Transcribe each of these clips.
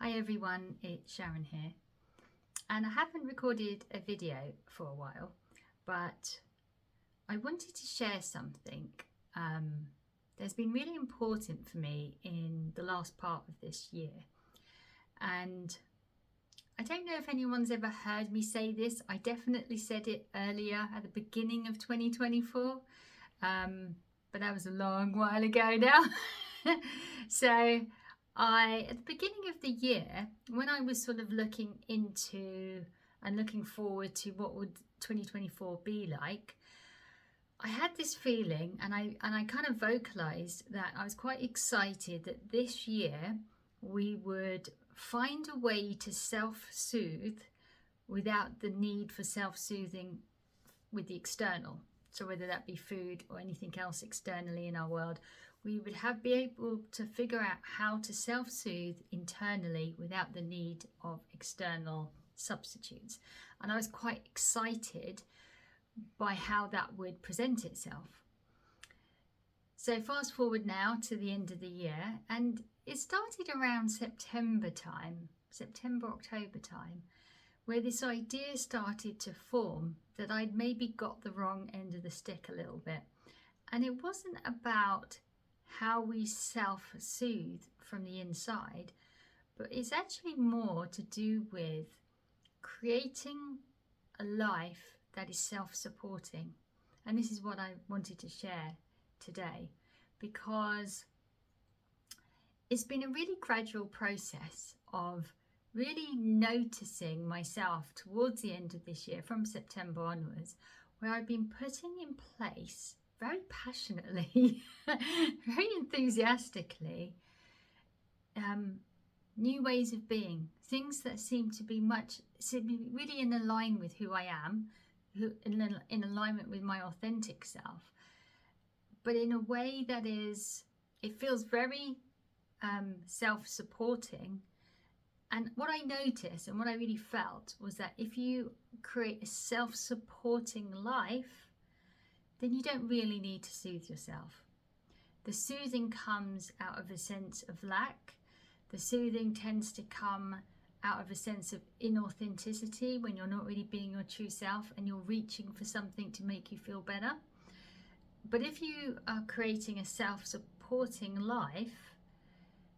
Hi everyone, it's Sharon here, and I haven't recorded a video for a while, but I wanted to share something that's been really important for me in the last part of this year. And I don't know if anyone's ever heard me say this. I definitely said it earlier at the beginning of 2024, but that was a long while ago now. So at the beginning of the year, when I was sort of looking into and looking forward to what would 2024 be like, I had this feeling, and I kind of vocalized that I was quite excited that this year we would find a way to self-soothe without the need for self-soothing with the external. So whether that be food or anything else externally in our world, we would be able to figure out how to self-soothe internally without the need of external substitutes. And I was quite excited by how that would present itself. So fast forward now to the end of the year, and it started around September, October time, where this idea started to form that I'd maybe got the wrong end of the stick a little bit. And it wasn't about how we self-soothe from the inside, but it's actually more to do with creating a life that is self-supporting. And this is what I wanted to share today, because it's been a really gradual process of really noticing myself towards the end of this year, from September onwards, where I've been putting in place very passionately, very enthusiastically, new ways of being, things that seem to be really in line with who I am, in alignment with my authentic self, but in a way that it feels very self-supporting. And what I noticed and what I really felt was that if you create a self-supporting life, then you don't really need to soothe yourself. The soothing comes out of a sense of lack. The soothing tends to come out of a sense of inauthenticity, when you're not really being your true self and you're reaching for something to make you feel better. But if you are creating a self-supporting life,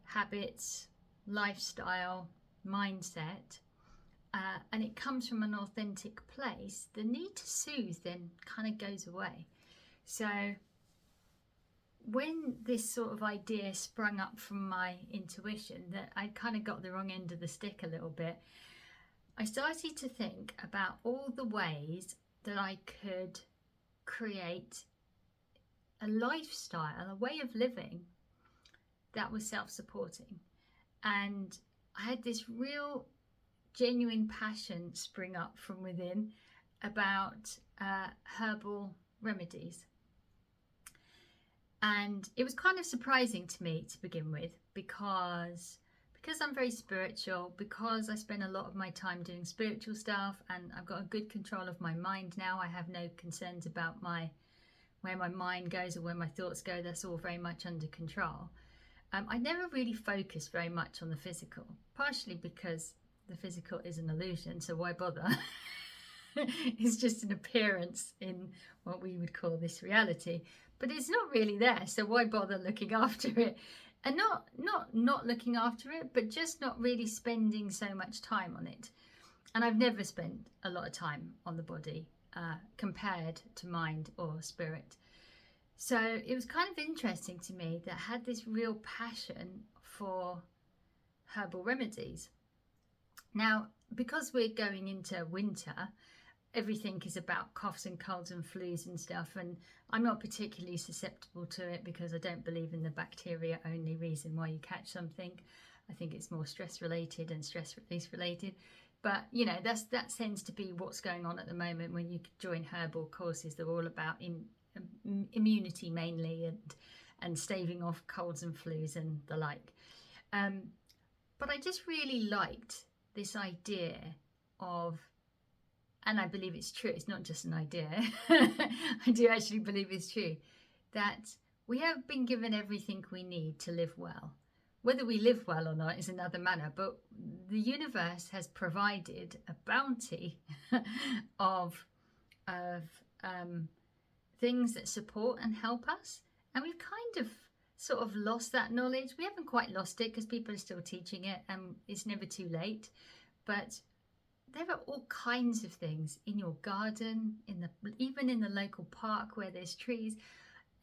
habits, lifestyle, mindset, and it comes from an authentic place, the need to soothe then kind of goes away. So when this sort of idea sprung up from my intuition that I kind of got the wrong end of the stick a little bit, I started to think about all the ways that I could create a lifestyle, a way of living that was self-supporting. And I had this real genuine passion spring up from within about herbal remedies. And it was kind of surprising to me to begin with, because I'm very spiritual, because I spend a lot of my time doing spiritual stuff, and I've got a good control of my mind now. I have no concerns about where my mind goes or where my thoughts go. That's all very much under control. I never really focused very much on the physical, partially because the physical is an illusion, so why bother? It's just an appearance in what we would call this reality, but it's not really there, so why bother looking after it? And not looking after it, but just not really spending so much time on it. And I've never spent a lot of time on the body compared to mind or spirit. So it was kind of interesting to me that I had this real passion for herbal remedies. Now, because we're going into winter, everything is about coughs and colds and flus and stuff, and I'm not particularly susceptible to it because I don't believe in the bacteria only reason why you catch something. I think it's more stress related and stress release related. But you know, that tends to be what's going on at the moment when you join herbal courses. They're all about immunity mainly, and staving off colds and flus and the like. But I just really liked this idea of, and I believe it's true, it's not just an idea, I do actually believe it's true, that we have been given everything we need to live well. whether we live well or not is another matter, but the universe has provided a bounty of things that support and help us. And we've kind of sort of lost that knowledge. We haven't quite lost it because people are still teaching it, and it's never too late. But there are all kinds of things in your garden, even in the local park where there's trees.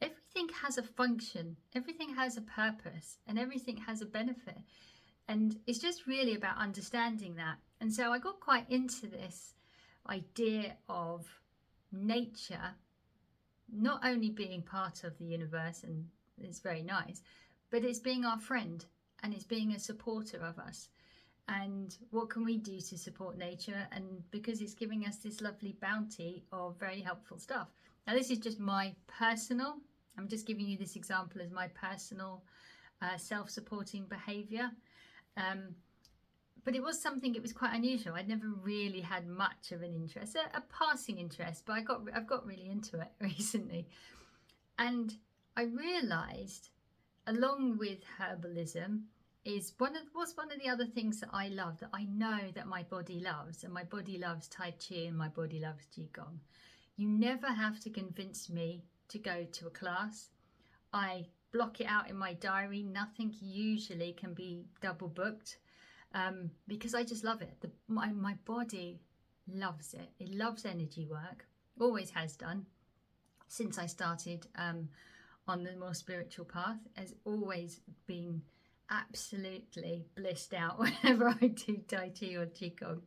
Everything has a function, everything has a purpose, and everything has a benefit. And it's just really about understanding that. And so I got quite into this idea of nature not only being part of the universe, and it's very nice, but it's being our friend and it's being a supporter of us. And what can we do to support nature? And because it's giving us this lovely bounty of very helpful stuff. Now, this is just my personal, I'm just giving you this example as my personal self-supporting behaviour. But it was something, it was quite unusual. I'd never really had much of an interest, a passing interest, but I've got really into it recently. And I realised, along with herbalism, is one of the other things that I love, that I know that my body loves, and my body loves Tai Chi and my body loves Qigong. You never have to convince me to go to a class. I block it out in my diary. Nothing usually can be double booked because I just love it. My body loves it. It loves energy work, always has done since I started on the more spiritual path. Has always been absolutely blissed out whenever I do Tai Chi or Qigong,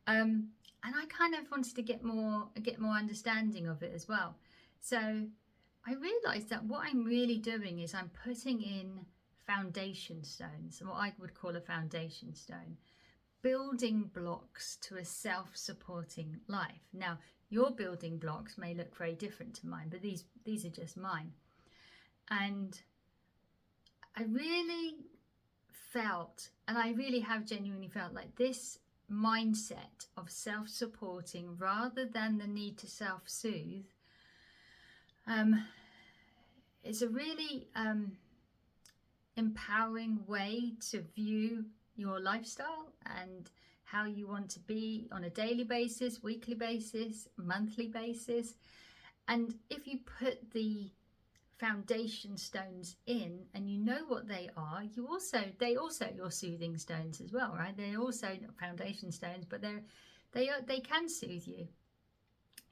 and I kind of wanted to get more understanding of it as well. So I realized that what I'm really doing is I'm putting in foundation stones, what I would call a foundation stone, building blocks to a self-supporting life. Now, your building blocks may look very different to mine, but these are just mine. And I really felt, and I really have genuinely felt, like this mindset of self-supporting rather than the need to self-soothe is a really empowering way to view your lifestyle and how you want to be on a daily basis, weekly basis, monthly basis. And if you put the foundation stones in and you know what they are, they also your soothing stones as well, right? They're also foundation stones, but they can soothe you.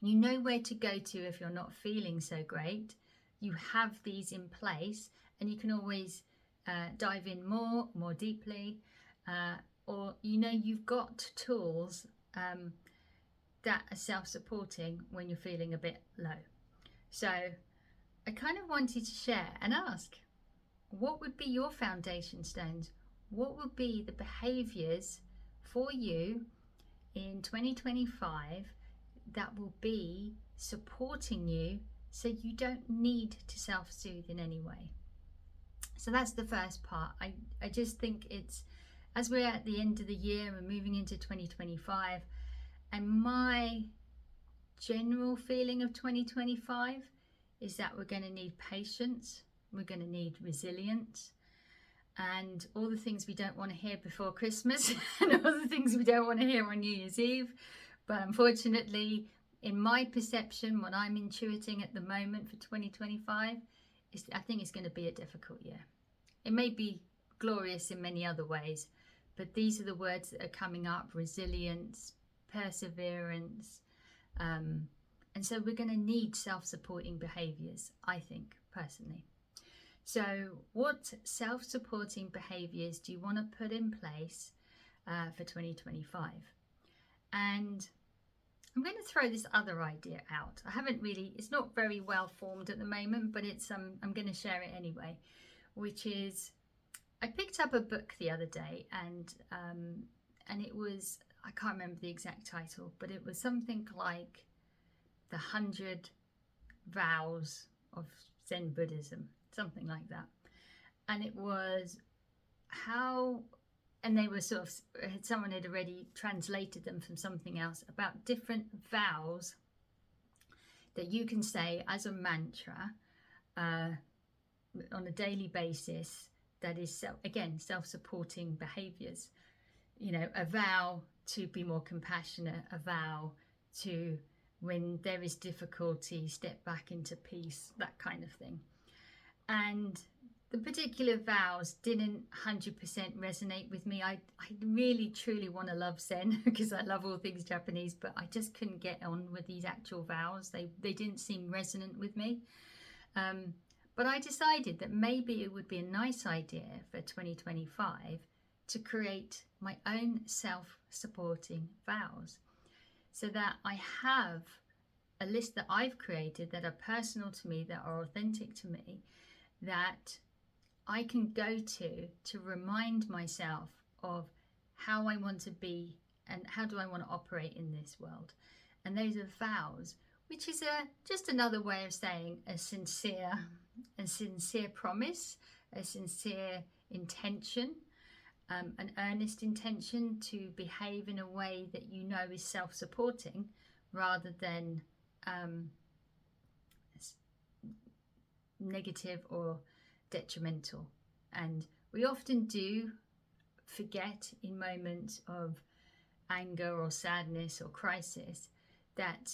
You know where to go to if you're not feeling so great. You have these in place, and you can always dive in more deeply, or you've got tools that are self-supporting when you're feeling a bit low. So I kind of wanted to share and ask, what would be your foundation stones? What would be the behaviours for you in 2025 that will be supporting you so you don't need to self-soothe in any way? So that's the first part. I just think it's, as we're at the end of the year and moving into 2025, and my general feeling of 2025 is that we're going to need patience, we're going to need resilience, and all the things we don't want to hear before Christmas and all the things we don't want to hear on New Year's Eve. But unfortunately, in my perception, what I'm intuiting at the moment for 2025 is, I think it's going to be a difficult year. It may be glorious in many other ways, but these are the words that are coming up: resilience, perseverance, and so we're going to need self-supporting behaviours, I think, personally. So what self-supporting behaviours do you want to put in place for 2025? And I'm going to throw this other idea out. It's not very well formed at the moment, but it's I'm going to share it anyway, which is, I picked up a book the other day, and it was, I can't remember the exact title, but it was something like the 100 vows of Zen Buddhism, something like that. And it was how, and they were sort of, someone had already translated them from something else, about different vows that you can say as a mantra on a daily basis that is self-supporting behaviours. You know, a vow to be more compassionate, a vow to, when there is difficulty, step back into peace, that kind of thing. And the particular vows didn't 100% resonate with me. I really truly want to love Zen because I love all things Japanese, but I just couldn't get on with these actual vows. They didn't seem resonant with me. But I decided that maybe it would be a nice idea for 2025 to create my own self-supporting vows, so that I have a list that I've created that are personal to me, that are authentic to me, that I can go to remind myself of how I want to be and how do I want to operate in this world. And those are vows, which is just another way of saying a sincere promise, a sincere intention, an earnest intention to behave in a way that you know is self-supporting rather than negative or detrimental. And we often do forget in moments of anger or sadness or crisis that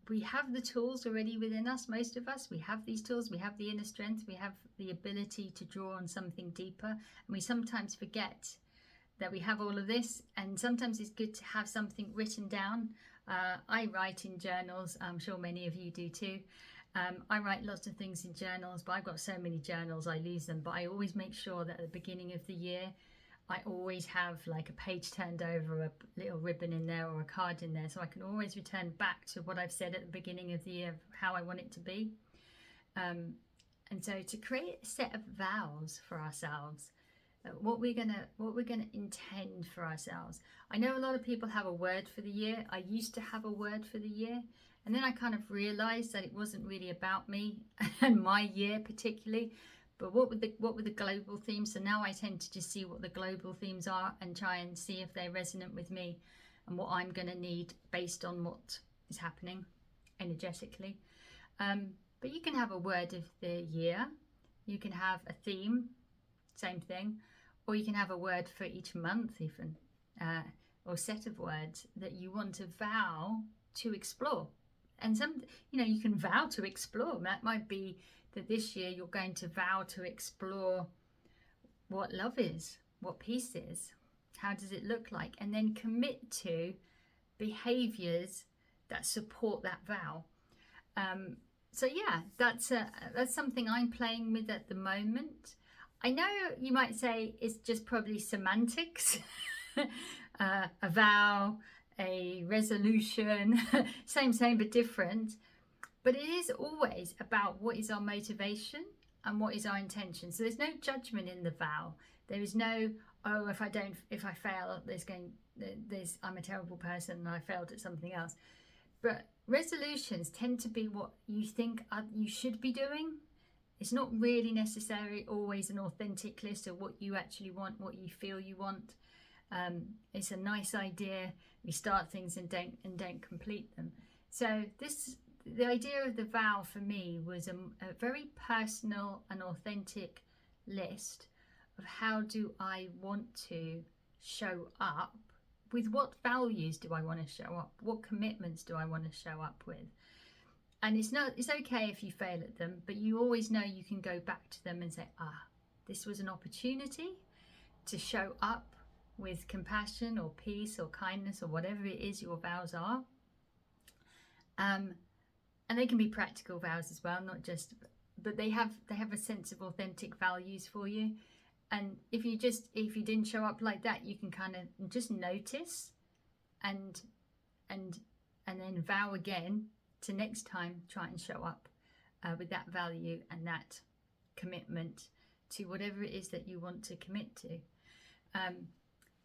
we have the tools already within us. Most of us, we have these tools, we have the inner strength, we have the ability to draw on something deeper, and we sometimes forget that we have all of this. And sometimes it's good to have something written down. I write in journals. I'm sure many of you do too. I write lots of things in journals, but I've got so many journals I lose them. But I always make sure that at the beginning of the year I always have like a page turned over, a little ribbon in there or a card in there, so I can always return back to what I've said at the beginning of the year, how I want it to be. And so to create a set of vows for ourselves, what we're gonna intend for ourselves. I know a lot of people have a word for the year. I used to have a word for the year, and then I kind of realized that it wasn't really about me and my year particularly, but what were the global themes. So now I tend to just see what the global themes are and try and see if they're resonant with me and what I'm going to need based on what is happening energetically. But you can have a word of the year, you can have a theme, same thing, or you can have a word for each month even, or set of words that you want to vow to explore. And you can vow to explore. That might be that this year you're going to vow to explore what love is, what peace is, how does it look like, and then commit to behaviours that support that vow. So yeah, that's something I'm playing with at the moment. I know you might say it's just probably semantics, a vow, a resolution, same but different. But it is always about what is our motivation and what is our intention. So there's no judgment in the vow. There is no, oh, if I fail, I'm a terrible person and I failed at something else. But resolutions tend to be what you think you should be doing. It's not really necessarily always an authentic list of what you actually want, what you feel you want. It's a nice idea. We start things and don't complete them. So the idea of the vow for me was a very personal and authentic list of how do I want to show up, with what values do I want to show up, what commitments do I want to show up with. And it's okay if you fail at them, but you always know you can go back to them and say, this was an opportunity to show up with compassion or peace or kindness or whatever it is your vows are. And they can be practical vows as well, not just, but they have a sense of authentic values for you. And if you didn't show up like that, you can kind of just notice and then vow again to next time try and show up with that value and that commitment to whatever it is that you want to commit to.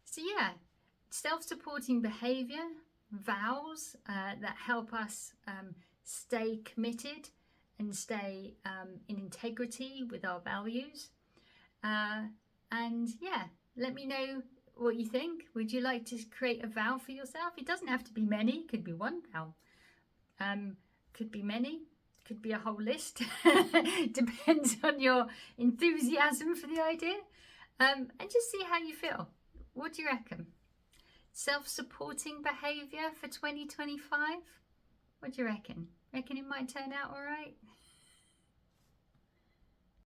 So yeah, self-supporting behaviour, vows that help us stay committed and stay in integrity with our values. And yeah, let me know what you think. Would you like to create a vow for yourself? It doesn't have to be many, it could be one vow. Could be many, Could be a whole list. Depends on your enthusiasm for the idea. And just see how you feel. What do you reckon? Self-supporting behaviour for 2025? What do you reckon? Reckon it might turn out all right?